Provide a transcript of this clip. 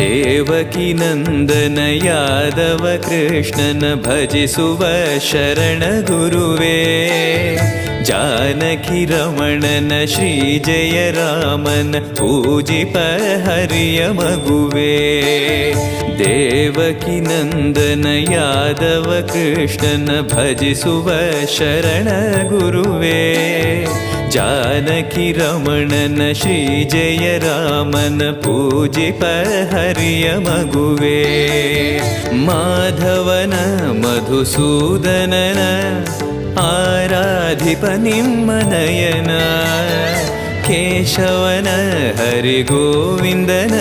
ದೇವಕಿ ನಂದನ ಯಾದವ ಕೃಷ್ಣನ ಭಜಿಸುವ ಶರಣ ಗುರುವೇ. ಜಾನಕಿ ರಮಣನ ಶ್ರೀ ಜಯ ರಾಮನ ಪೂಜಿಪ ಹರಿಯ ಮಗುವೇ. ದೇವಕಿ ನಂದನ ಯಾದವ ಕೃಷ್ಣನ ಭಜಿಸುವ ಶರಣ ಗುರುವೇ. ಜಾನಕಿ ರಮಣನ ಶ್ರೀ ಜಯ ರಾಮನ ಪೂಜಿಪ ಹರಿಯ ಮಗುವೇ. ಮಾಧವನ ಮಧುಸೂದನನ ಆರಾಧಿಪ ನಿಮ್ಮ ನಯನ. ಕೇಶವನ ಹರಿಗೋವಿಂದನ